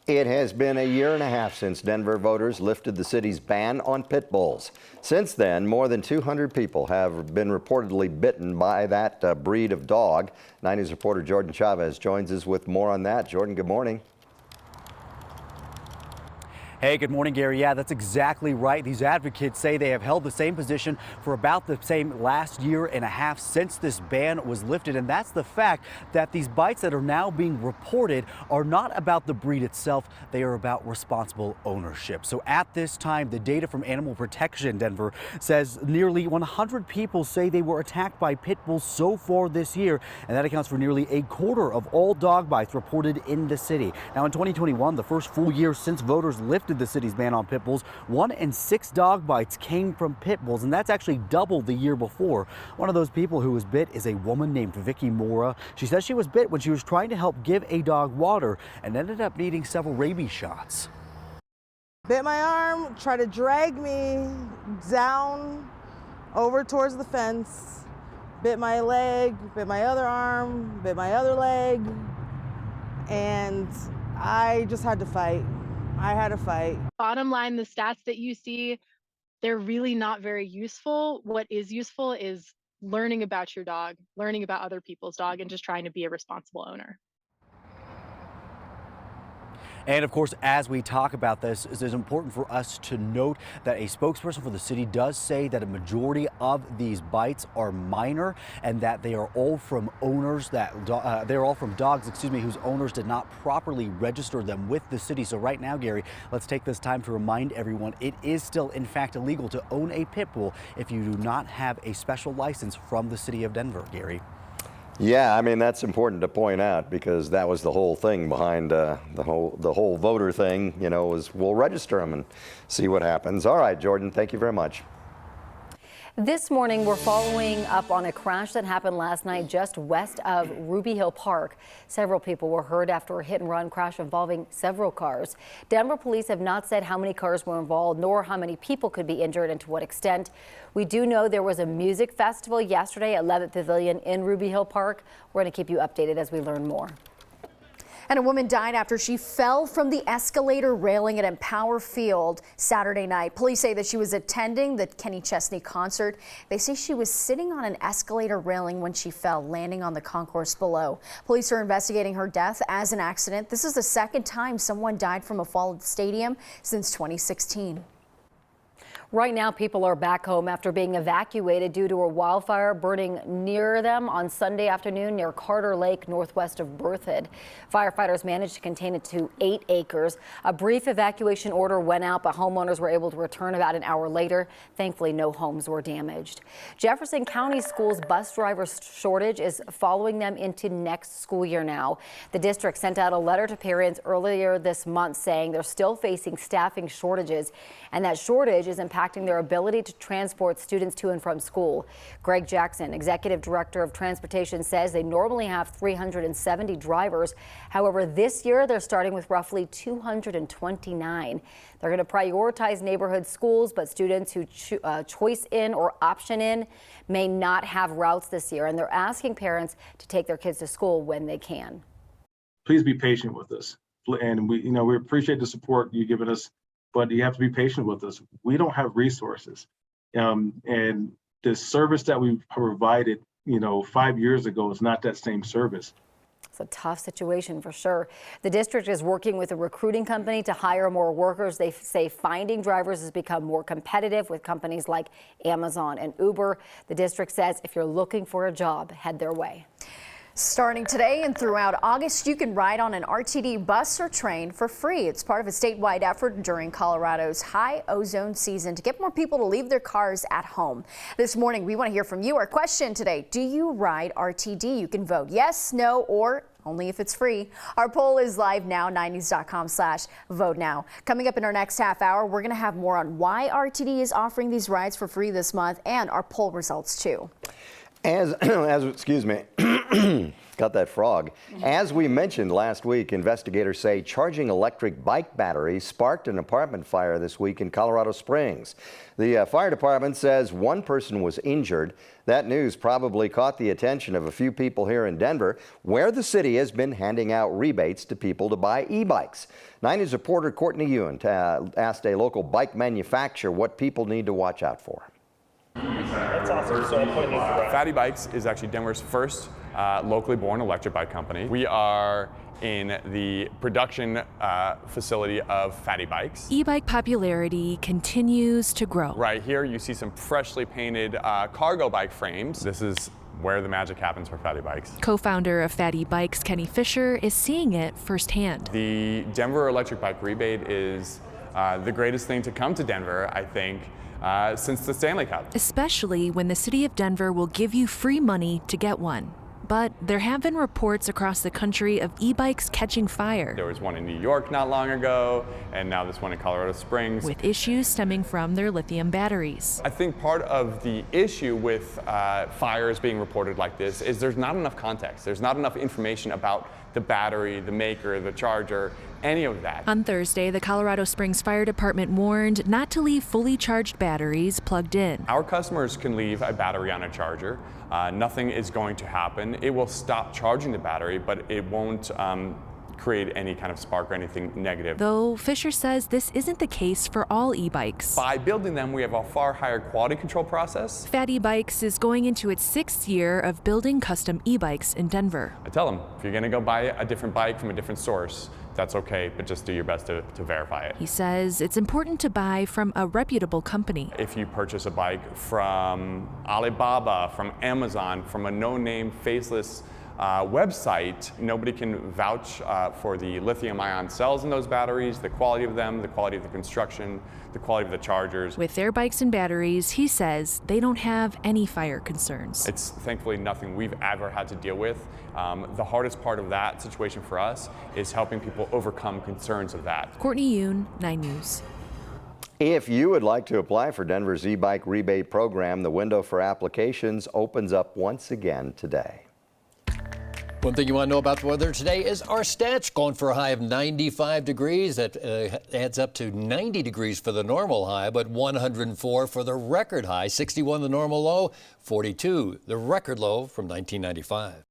It has been a year and a half since Denver voters lifted the city's ban on pit bulls. Since then, more than 200 people have been reportedly bitten by that breed of dog. 9 News reporter Jordan Chavez joins us with more on that. Jordan, good morning. Hey, good morning, Gary. Yeah, that's exactly right. These advocates say they have held the same position for about the same last year and a half since this ban was lifted. And that's the fact that these bites that are now being reported are not about the breed itself. They are about responsible ownership. So at this time, the data from Animal Protection Denver says nearly 100 people say they were attacked by pit bulls so far this year. And that accounts for nearly a quarter of all dog bites reported in the city. Now, in 2021, the first full year since voters lifted the city's ban on pit bulls, 1 in 6 dog bites came from pit bulls, and that's actually double the year before. One of those people who was bit is a woman named Vicky Mora. She says she was bit when she was trying to help give a dog water and ended up needing several rabies shots. Bit my arm, tried to drag me down over towards the fence, bit my leg, bit my other arm, bit my other leg, and I just had to fight. I had to fight. Bottom line, the stats that you see, they're really not very useful. What is useful is learning about your dog, learning about other people's dog, and just trying to be a responsible owner. And of course, as we talk about this, it is important for us to note that a spokesperson for the city does say that a majority of these bites are minor and that they are all from owners they're all from dogs, whose owners did not properly register them with the city. So right now, Gary, let's take this time to remind everyone it is still in fact illegal to own a pit bull if you do not have a special license from the city of Denver, Gary. Yeah, I mean, that's important to point out because that was the whole thing behind the whole voter thing, you know, was we'll register them and see what happens. All right, Jordan, thank you very much. This morning, we're following up on a crash that happened last night just west of Ruby Hill Park. Several people were hurt after a hit-and-run crash involving several cars. Denver police have not said how many cars were involved, nor how many people could be injured and to what extent. We do know there was a music festival yesterday at 11th Pavilion in Ruby Hill Park. We're going to keep you updated as we learn more. And a woman died after she fell from the escalator railing at Empower Field Saturday night. Police say that she was attending the Kenny Chesney concert. They say she was sitting on an escalator railing when she fell, landing on the concourse below. Police are investigating her death as an accident. This is the second time someone died from a fall at the stadium since 2016. Right now, people are back home after being evacuated due to a wildfire burning near them on Sunday afternoon near Carter Lake, northwest of Berthoud. Firefighters managed to contain it to 8 acres. A brief evacuation order went out, but homeowners were able to return about an hour later. Thankfully, no homes were damaged. Jefferson County Schools bus driver shortage is following them into next school year now. The district sent out a letter to parents earlier this month saying they're still facing staffing shortages, and that shortage is impacting their ability to transport students to and from school. Greg Jackson, executive director of transportation, says they normally have 370 drivers. However, this year they're starting with roughly 229. They're going to prioritize neighborhood schools, but students who choice in or option in may not have routes this year, and they're asking parents to take their kids to school when they can. Please be patient with us, and we appreciate the support you've given us, but you have to be patient with us. We don't have resources, and the service that we provided, 5 years ago is not that same service. It's a tough situation for sure. The district is working with a recruiting company to hire more workers. They say finding drivers has become more competitive with companies like Amazon and Uber. The district says if you're looking for a job, head their way. Starting today and throughout August, you can ride on an RTD bus or train for free. It's part of a statewide effort during Colorado's high ozone season to get more people to leave their cars at home. This morning, we want to hear from you. Our question today, do you ride RTD? You can vote yes, no, or only if it's free. Our poll is live now, 9news.com/vote now. Coming up in our next half hour, we're going to have more on why RTD is offering these rides for free this month and our poll results too. Excuse me. Got that frog. As we mentioned last week, investigators say charging electric bike batteries sparked an apartment fire this week in Colorado Springs. The fire department says one person was injured. That news probably caught the attention of a few people here in Denver, where the city has been handing out rebates to people to buy e-bikes. 9 News reporter Courtney Ewan asked a local bike manufacturer what people need to watch out for. That's awesome. So Fatty Bikes is actually Denver's first locally born electric bike company. We are in the production facility of Fatty Bikes. E-bike popularity continues to grow. Right here you see some freshly painted cargo bike frames. This is where the magic happens for Fatty Bikes. Co-founder of Fatty Bikes, Kenny Fisher, is seeing it firsthand. The Denver electric bike rebate is the greatest thing to come to Denver, I think, since the Stanley Cup. Especially when the city of Denver will give you free money to get one. But there have been reports across the country of e-bikes catching fire. There was one in New York not long ago, and now this one in Colorado Springs. With issues stemming from their lithium batteries. I think part of the issue with fires being reported like this is there's not enough context. There's not enough information about the battery, the maker, the charger, any of that. On Thursday, the Colorado Springs Fire Department warned not to leave fully charged batteries plugged in. Our customers can leave a battery on a charger. Nothing is going to happen. It will stop charging the battery, but it won't create any kind of spark or anything negative. Though Fisher says this isn't the case for all e-bikes. By building them, we have a far higher quality control process. Fatty Bikes is going into its 6th year of building custom e-bikes in Denver. I tell them, if you're gonna go buy a different bike from a different source, that's okay, but just do your best to verify it. He says it's important to buy from a reputable company. If you purchase a bike from Alibaba, from Amazon, from a no-name, faceless website, nobody can vouch for the lithium-ion cells in those batteries, the quality of them, the quality of the construction, the quality of the chargers. With their bikes and batteries, he says they don't have any fire concerns. It's thankfully nothing we've ever had to deal with. The hardest part of that situation for us is helping people overcome concerns of that. Courtney Yoon, 9 News. If you would like to apply for Denver's e-bike rebate program, the window for applications opens up once again today. One thing you want to know about the weather today is our stats going for a high of 95 degrees. That adds up to 90 degrees for the normal high, but 104 for the record high, 61 the normal low, 42 the record low from 1995.